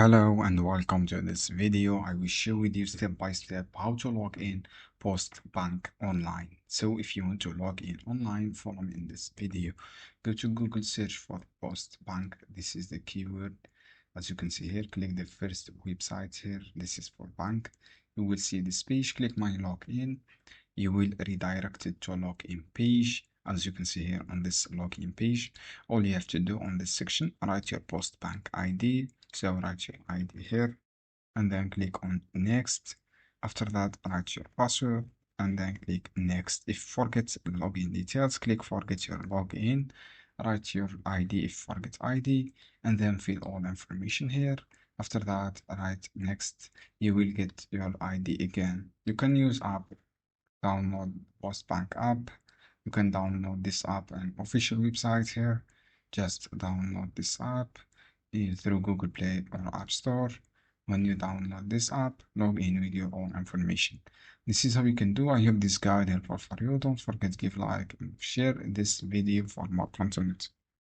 Hello and welcome to this video. I will show with you step by step how to log in Postbank online. So if you want to log in online, follow me in this video. Go to Google, search for Postbank. This is the keyword. As you can see here, click the first website here. This is for bank. You will see this page. Click my login. You will redirect it to a login page. As you can see here on this login page, all you have to do on this section, write your Postbank ID. So write your ID here and then click on next. After that, write your password and then click next. If forget login details, click forget your login. Write your ID if forget ID and then fill all information here. After that, write next. You will get your ID again. You can use app, download Postbank app. You can download this app on official website here. Just download this app through Google Play or App Store. When you download this app, log in with your own information. This is how you can do. I hope this guide helpful for you. Don't forget to give like and share this video for more content.